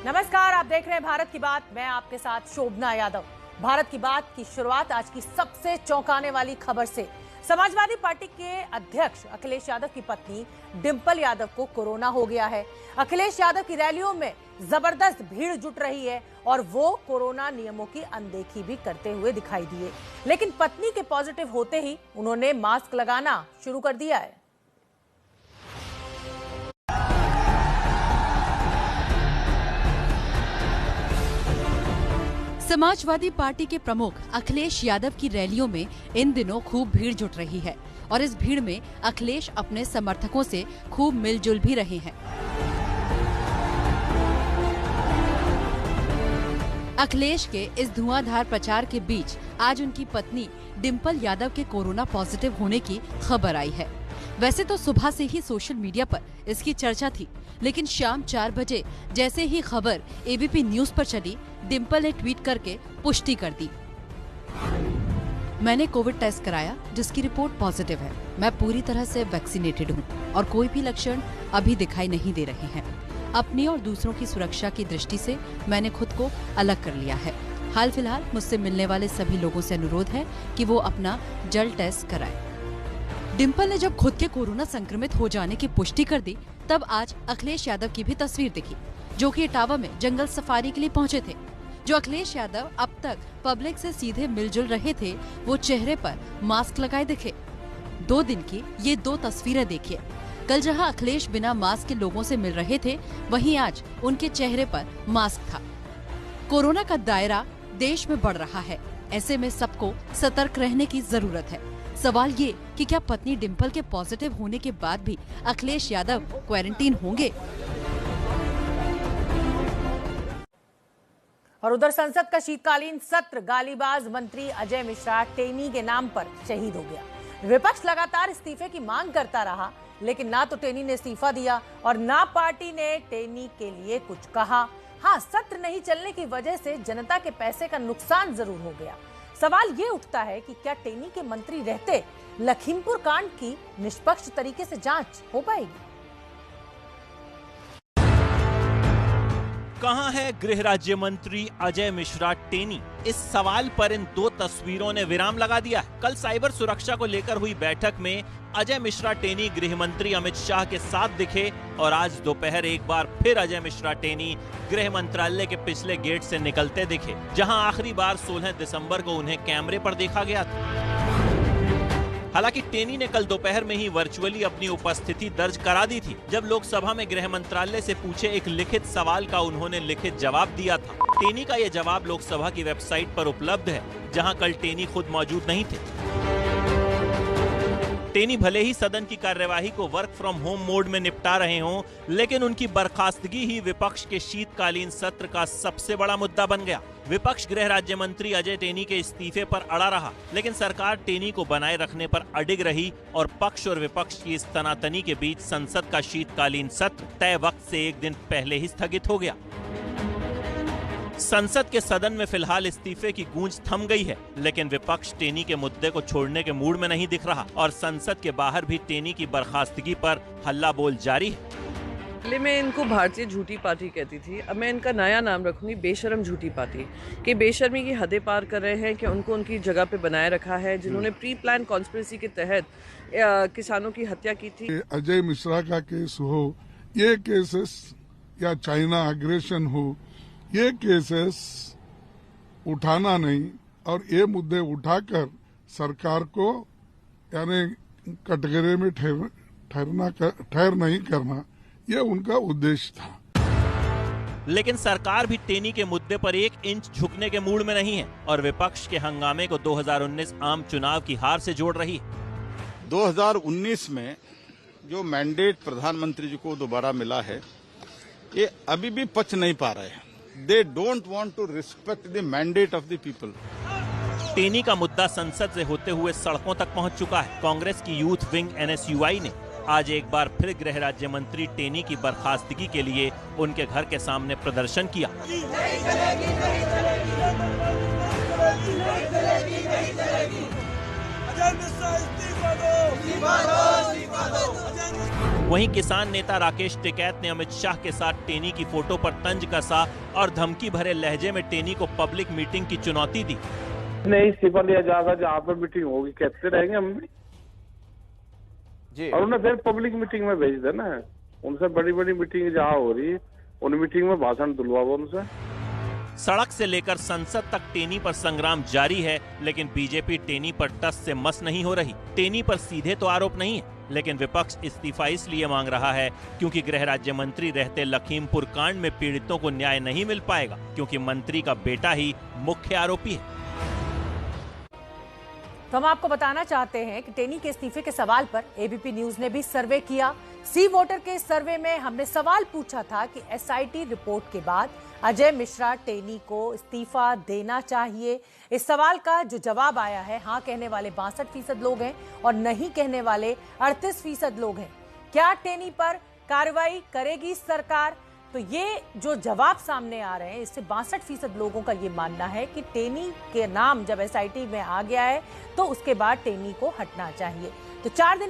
नमस्कार, आप देख रहे हैं भारत की बात। मैं आपके साथ शोभना यादव। भारत की बात की शुरुआत आज की सबसे चौंकाने वाली खबर से। समाजवादी पार्टी के अध्यक्ष अखिलेश यादव की पत्नी डिंपल यादव को कोरोना हो गया है। अखिलेश यादव की रैलियों में जबरदस्त भीड़ जुट रही है और वो कोरोना नियमों की अनदेखी भी करते हुए दिखाई दिए, लेकिन पत्नी के पॉजिटिव होते ही उन्होंने मास्क लगाना शुरू कर दिया है। समाजवादी पार्टी के प्रमुख अखिलेश यादव की रैलियों में इन दिनों खूब भीड़ जुट रही है और इस भीड़ में अखिलेश अपने समर्थकों से खूब मिलजुल भी रहे हैं। अखिलेश के इस धुआंधार प्रचार के बीच आज उनकी पत्नी डिंपल यादव के कोरोना पॉजिटिव होने की खबर आई है। वैसे तो सुबह से ही सोशल मीडिया पर इसकी चर्चा थी, लेकिन शाम 4 बजे जैसे ही खबर एबीपी न्यूज पर चली, डिंपल ने ट्वीट करके पुष्टि कर दी। मैंने कोविड टेस्ट कराया जिसकी रिपोर्ट पॉजिटिव है। मैं पूरी तरह से वैक्सीनेटेड हूँ और कोई भी लक्षण अभी दिखाई नहीं दे रहे हैं। अपनी और दूसरों की सुरक्षा की दृष्टि से मैंने खुद को अलग कर लिया है। हाल फिलहाल मुझसे मिलने वाले सभी लोगों से अनुरोध है कि वो अपना जल्द टेस्ट कराएं। डिंपल ने जब खुद के कोरोना संक्रमित हो जाने की पुष्टि कर दी, तब आज अखिलेश यादव की भी तस्वीर दिखी, जो कि इटावा में जंगल सफारी के लिए पहुंचे थे। जो अखिलेश यादव अब तक पब्लिक से सीधे मिलजुल रहे थे, वो चेहरे पर मास्क लगाए दिखे। 2 दिन की ये 2 तस्वीरें देखिए। कल जहां अखिलेश बिना मास्क के लोगों से मिल रहे थे, वहीं आज उनके चेहरे पर मास्क था। कोरोना का दायरा देश में बढ़ रहा है, ऐसे में सबको सतर्क रहने की जरूरत है। सवाल ये कि क्या पत्नी डिंपल के पॉजिटिव होने के बाद भी अखिलेश यादव क्वारंटीन होंगे? और उधर संसद का शीतकालीन सत्र गालीबाज मंत्री अजय मिश्रा टेनी के नाम पर शहीद हो गया। विपक्ष लगातार इस्तीफे की मांग करता रहा, लेकिन ना तो टेनी ने इस्तीफा दिया और ना पार्टी ने टेनी के लिए कुछ कहा। हाँ, सत्र नहीं चलने की वजह से जनता के पैसे का नुकसान जरूर हो गया। सवाल ये उठता है कि क्या टेनी के मंत्री रहते लखीमपुर कांड की निष्पक्ष तरीके से जांच हो पाएगी? कहां है गृह राज्य मंत्री अजय मिश्रा टेनी? इस सवाल पर इन 2 तस्वीरों ने विराम लगा दिया है। कल साइबर सुरक्षा को लेकर हुई बैठक में अजय मिश्रा टेनी गृह मंत्री अमित शाह के साथ दिखे और आज दोपहर एक बार फिर अजय मिश्रा टेनी गृह मंत्रालय के पिछले गेट से निकलते दिखे, जहां आखिरी बार 16 दिसंबर को उन्हें कैमरे पर देखा गया था। हालांकि टेनी ने कल दोपहर में ही वर्चुअली अपनी उपस्थिति दर्ज करा दी थी। जब लोकसभा में गृह मंत्रालय से पूछे एक लिखित सवाल का उन्होंने लिखित जवाब दिया था। टेनी का यह जवाब लोकसभा की वेबसाइट पर उपलब्ध है, जहां कल टेनी खुद मौजूद नहीं थे। टेनी भले ही सदन की कार्यवाही को वर्क फ्रॉम होम मोड में निपटा रहे हों, लेकिन उनकी बर्खास्तगी ही विपक्ष के शीतकालीन सत्र का सबसे बड़ा मुद्दा बन गया। विपक्ष गृह राज्य मंत्री अजय टेनी के इस्तीफे पर अड़ा रहा, लेकिन सरकार टेनी को बनाए रखने पर अडिग रही और पक्ष और विपक्ष की इस तनातनी के बीच संसद का शीतकालीन सत्र तय वक्त से 1 दिन पहले ही स्थगित हो गया। संसद के सदन में फिलहाल इस्तीफे की गूंज थम गई है, लेकिन विपक्ष टेनी के मुद्दे को छोड़ने के मूड में नहीं दिख रहा और संसद के बाहर भी टेनी की बर्खास्तगी पर हल्ला बोल जारी है। पहले मैं इनको भारतीय झूठी पार्टी कहती थी, अब मैं इनका नया नाम रखूंगी बेशर्म झूठी पार्टी। कि बेशर्मी की हदें पार कर रहे हैं कि उनको उनकी जगह पे बनाए रखा है, जिन्होंने प्री प्लान कॉन्स्पिरेसी के तहत किसानों की हत्या की थी। अजय मिश्रा का केस हो, ये केसेस या चाइना अग्रेशन हो, ये केसेस उठाना नहीं और ये मुद्दे उठाकर सरकार को यानी कटघरे में ठहर नहीं करना, ये उनका उद्देश्य था। लेकिन सरकार भी टेनी के मुद्दे पर 1 इंच झुकने के मूड में नहीं है और विपक्ष के हंगामे को 2019 आम चुनाव की हार से जोड़ रही है। 2019 में जो मैंडेट प्रधानमंत्री जी को दोबारा मिला है, ये अभी भी पच नहीं पा रहे हैं। They don't want to respect the mandate of the people. Teni का मुद्दा संसद से होते हुए सड़कों तक पहुंच चुका है। कांग्रेस की यूथ विंग NSUI ने आज एक बार फिर गृह राज्य मंत्री टेनी की बर्खास्तगी के लिए उनके घर के सामने प्रदर्शन किया। अजय मिश्रा इस्तीफा दो। वहीं किसान नेता राकेश टिकैत ने अमित शाह के साथ टेनी की फोटो पर तंज कसा और धमकी भरे लहजे में टेनी को पब्लिक मीटिंग की चुनौती दी। नहीं इस्तीफा लिया जाएगा, जहाँ पर मीटिंग होगी कहते रहेंगे हम भी जी। और उन्हें फिर पब्लिक मीटिंग में भेज देना है, उनसे बड़ी बड़ी मीटिंग जहाँ हो रही है उन मीटिंग में भाषण दिलवाओ उनसे। सड़क से लेकर संसद तक टेनी पर संग्राम जारी है, लेकिन बीजेपी टेनी पर टस से मस नहीं हो रही। टेनी पर सीधे तो आरोप नहीं है, लेकिन विपक्ष इस्तीफा इसलिए मांग रहा है क्योंकि गृह राज्य मंत्री रहते लखीमपुर कांड में पीड़ितों को न्याय नहीं मिल पाएगा, क्योंकि मंत्री का बेटा ही मुख्य आरोपी है। तो हम आपको बताना चाहते हैं कि टेनी के इस्तीफे के सवाल पर एबीपी न्यूज ने भी सर्वे किया। सी वोटर के इस सर्वे में हमने सवाल पूछा था कि एसआईटी रिपोर्ट के बाद अजय मिश्रा टेनी को इस्तीफा देना चाहिए। इस सवाल का जो जवाब आया है, हाँ कहने वाले 62% लोग हैं और नहीं कहने वाले 38% लोग हैं। क्या टेनी पर कार्रवाई करेगी सरकार? तो ये जो जवाब सामने आ रहे हैं, इससे 62% लोगों का ये मानना है कि टेनी के नाम जब एसआईटी में आ गया है तो उसके बाद टेनी को हटना चाहिए। तो 4 दिन